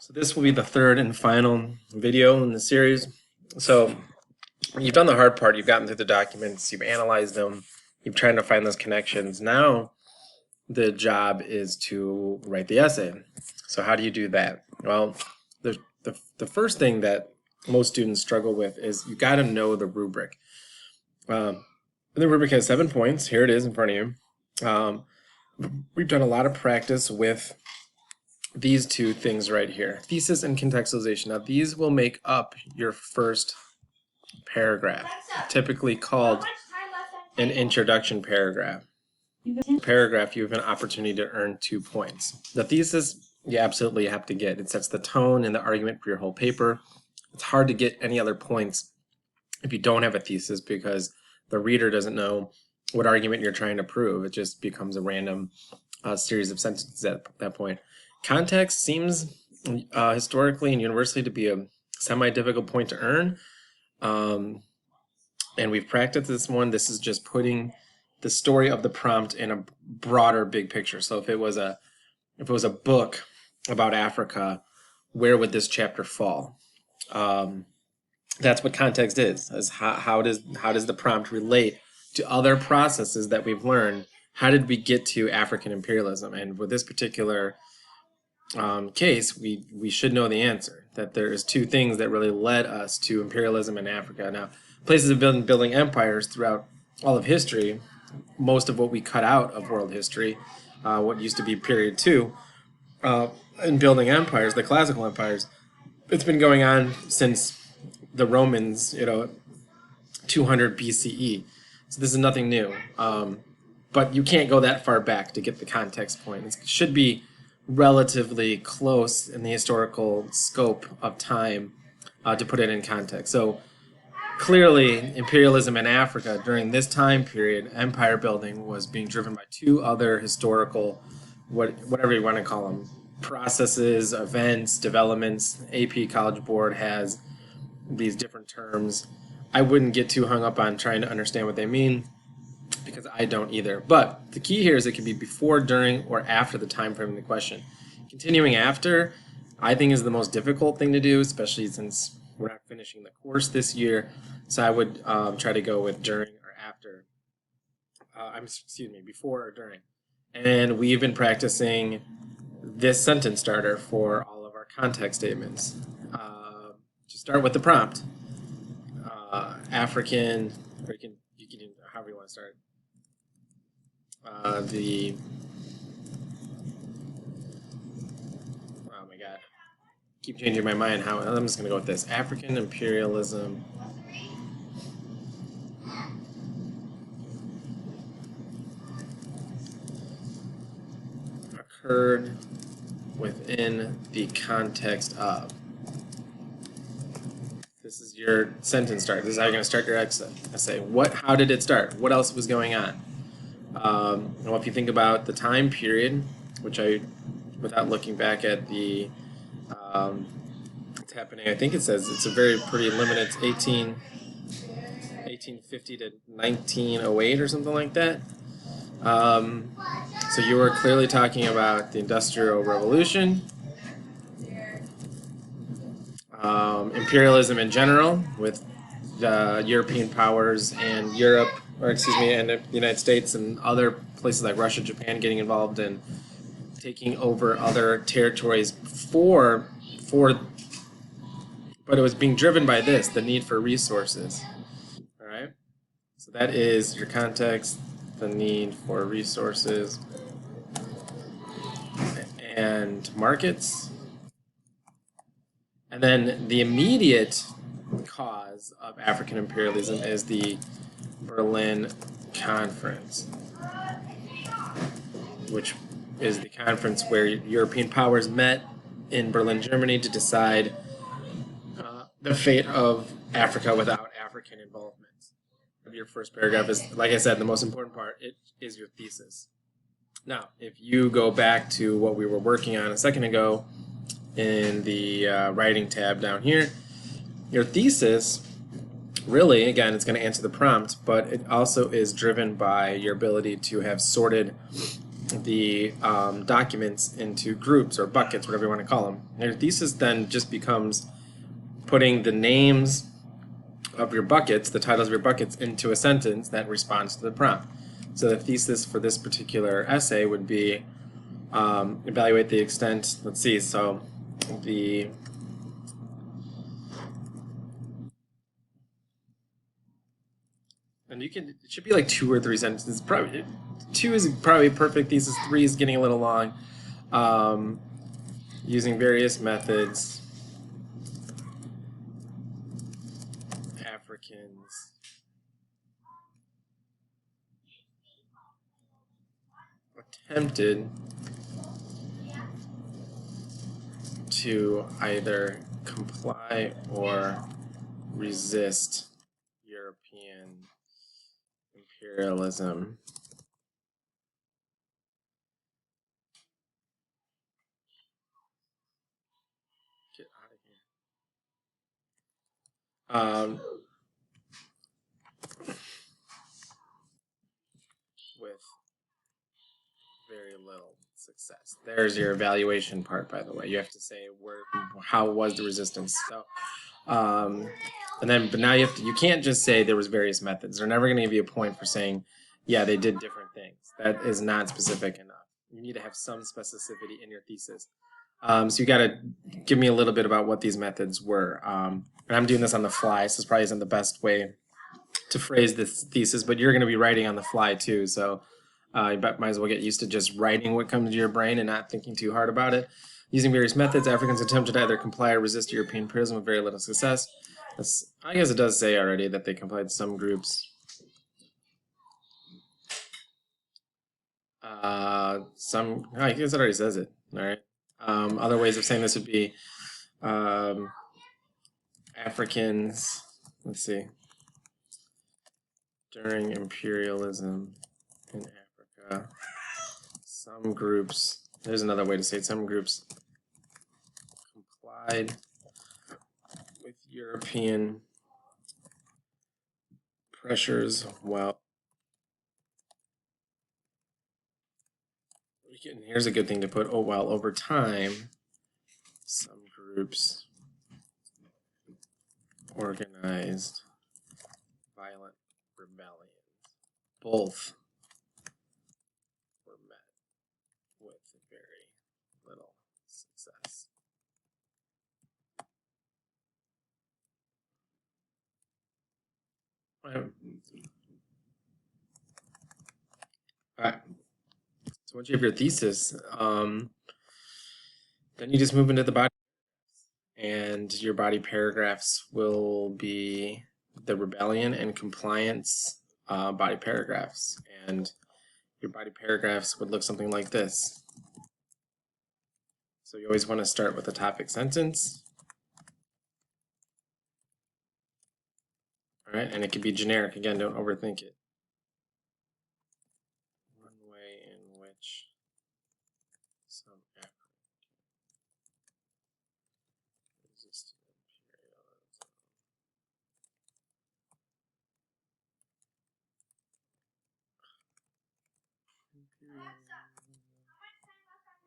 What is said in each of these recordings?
So this will be the third and final video in the series. So you've done the hard part. You've gotten through the documents. You've analyzed them. You've tried to find those connections. Now the job is to write the essay. So how do you do that? Well, the first thing that most students struggle with is you got to know the rubric. The rubric has 7 points. Here it is in front of you. We've done a lot of practice with these two things right here, thesis and contextualization. Now these will make up your first paragraph, typically called an introduction paragraph. Paragraph, you have an opportunity to earn 2 points. The thesis, you absolutely have to get. It sets the tone and the argument for your whole paper. It's hard to get any other points if you don't have a thesis because the reader doesn't know what argument you're trying to prove. It just becomes a random series of sentences at that point. Context seems historically and universally to be a semi-difficult point to earn. And we've practiced this one. This is just putting the story of the prompt in a broader big picture. So if it was a book about Africa, where would this chapter fall? That's what context is how does the prompt relate to other processes that we've learned? How did we get to African imperialism? And with this particular case, we should know the answer, that there is 2 things that really led us to imperialism in Africa. Now, places have been building empires throughout all of history. Most of what we cut out of world history, what used to be period 2, in building empires, the classical empires, it's been going on since the Romans, 200 BCE. So this is nothing new. But you can't go that far back to get the context point. It should be relatively close in the historical scope of time to put it in context. So clearly, imperialism in Africa during this time period, empire building was being driven by 2 other historical, whatever you want to call them, processes, events, developments. AP College Board has these different terms. I wouldn't get too hung up on trying to understand what they mean, because I don't either. But the key here is it can be before, during, or after the time frame in the question. Continuing after, I think, is the most difficult thing to do, especially since we're not finishing the course this year. So I would try to go with during or after. Before or during. And we've been practicing this sentence starter for all of our context statements. Just start with the prompt. African, or you can however you want to start. Oh my god, keep changing my mind. I'm just gonna go with this. African imperialism occurred within the context of. This is your sentence start. This is how you're going to start your essay. How did it start? What else was going on? Well, if you think about the time period, which without looking back at the what's happening, I think it says it's a pretty limited. It's 1850 to 1908 or something like that. So you were clearly talking about the Industrial Revolution. Imperialism in general, with European powers and and the United States and other places like Russia, Japan getting involved in taking over other territories but it was being driven by the need for resources. All right, so that is your context, the need for resources and markets. And then the immediate cause of African imperialism is the Berlin Conference, which is the conference where European powers met in Berlin, Germany, to decide the fate of Africa without African involvement. Your first paragraph is, like I said, the most important part. It is your thesis. Now, if you go back to what we were working on a second ago, in the writing tab down here, your thesis, really, again, it's going to answer the prompt, but it also is driven by your ability to have sorted the documents into groups or buckets, whatever you want to call them. And your thesis then just becomes putting the names of your buckets, the titles of your buckets, into a sentence that responds to the prompt. So the thesis for this particular essay would be evaluate the extent, let's see, so the and you can, it should be like 2 or 3 sentences. Probably 2 is probably a perfect thesis. 3 is getting a little long. Using various methods, Africans attempted to either comply or resist European imperialism. Get out of here. With very little success. There's your evaluation part, by the way. You have to say how was the resistance. So, but now you can't just say there was various methods. They're never going to give you a point for saying, yeah, they did different things. That is not specific enough. You need to have some specificity in your thesis. So you got to give me a little bit about what these methods were. And I'm doing this on the fly, so this probably isn't the best way to phrase this thesis, but you're going to be writing on the fly too. So you might as well get used to just writing what comes to your brain and not thinking too hard about it. Using various methods, Africans attempted to either comply or resist European imperialism with very little success. I guess it does say already that they complied to some groups. I guess it already says it. All right. Other ways of saying this would be Africans. Let's see. During imperialism in Africa, some groups, there's another way to say it, some groups complied with European pressures while, here's a good thing to put, while over time, some groups organized violent rebellions. Both were met with very little success. All right. So once you have your thesis, then you just move into the body, and your body paragraphs will be the rebellion and compliance body paragraphs, and your body paragraphs would look something like this. So you always want to start with a topic sentence. All right, and it can be generic. Again, don't overthink it. One way in which some African resisted imperialism.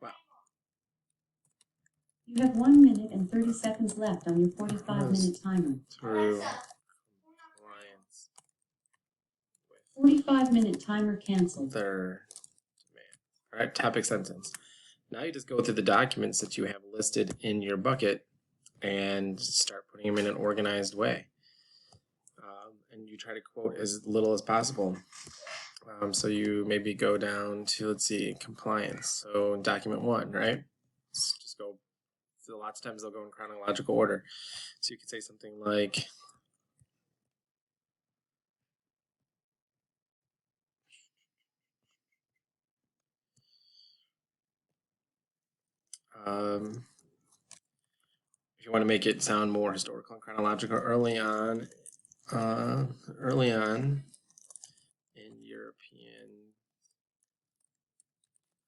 Wow. You have 1 minute and 30 seconds left on your 45-minute timer. Through 45-minute timer canceled. Their demand. All right, topic sentence. Now you just go through the documents that you have listed in your bucket and start putting them in an organized way. And you try to quote as little as possible. So you maybe go down to, let's see, compliance. So document 1, right? Just go, so lots of times they'll go in chronological order. So you could say something like, if you want to make it sound more historical and chronological, early on in European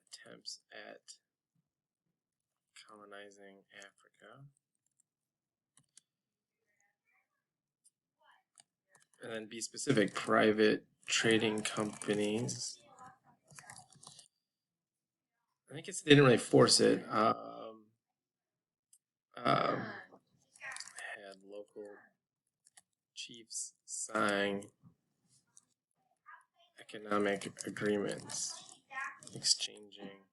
attempts at colonizing Africa, and then be specific, private trading companies I guess they didn't really force it. Had local chiefs sign economic agreements exchanging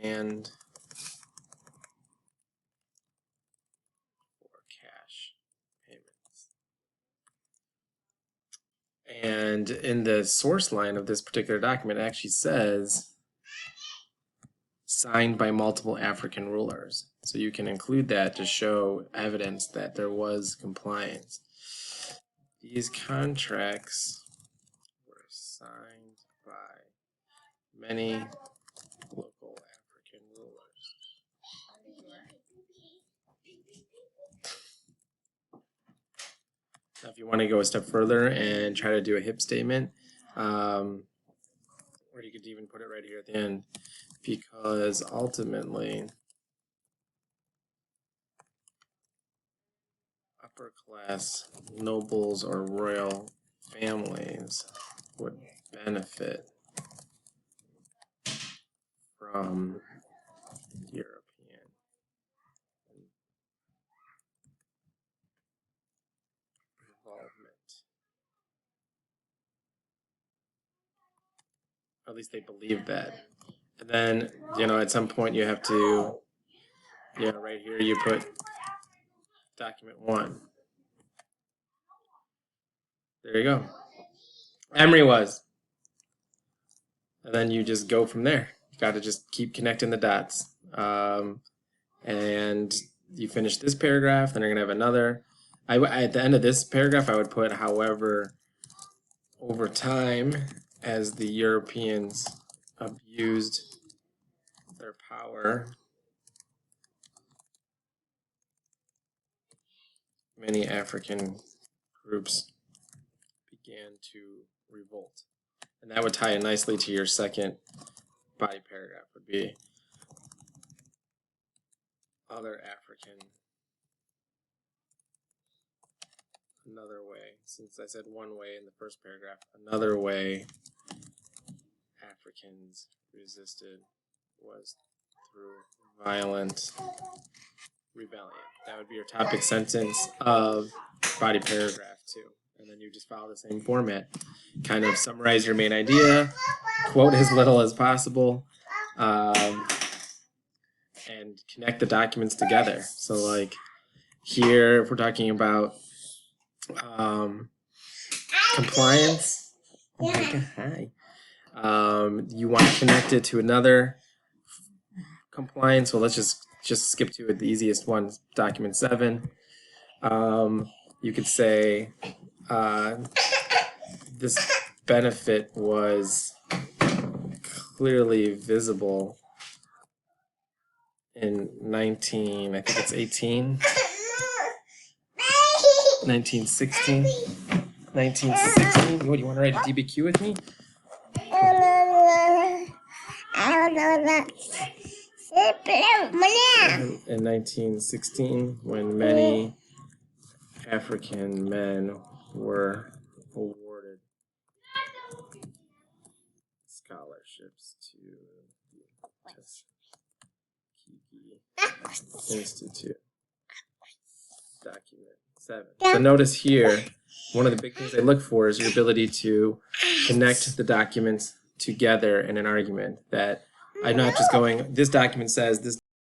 land for cash payments. And in the source line of this particular document, it actually says signed by multiple African rulers. So you can include that to show evidence that there was compliance. These contracts were signed by many local African rulers. Now, if you want to go a step further and try to do a HIP statement, or you could even put it right here at the end, because ultimately upper class nobles or royal families would benefit from European involvement. Or at least they believe that. And then, at some point you have to, right here you put document 1. There you go. Emery was. And then you just go from there. You got to just keep connecting the dots. And you finish this paragraph, then you're going to have another. At the end of this paragraph, I would put, however, over time, as the Europeans abused their power, many African groups began to revolt. And that would tie in nicely to your second body paragraph, would be other African, another way, since I said one way in the first paragraph, another way Africans resisted was through violent rebellion. That would be your topic sentence of body paragraph 2. And then you just follow the same format. Kind of summarize your main idea, quote as little as possible, and connect the documents together. So like here, if we're talking about compliance, oh my God, hi. You want to connect it to another compliance. So let's just skip to it. The easiest one, document 7. You could say this benefit was clearly visible in 1916. 1916. What, do you want to write a DBQ with me? In 1916, when many African men were awarded scholarships to the Tuskegee Institute. Document 7. So notice here, one of the big things I look for is your ability to connect the documents together in an argument. That I'm not just going, this document says, this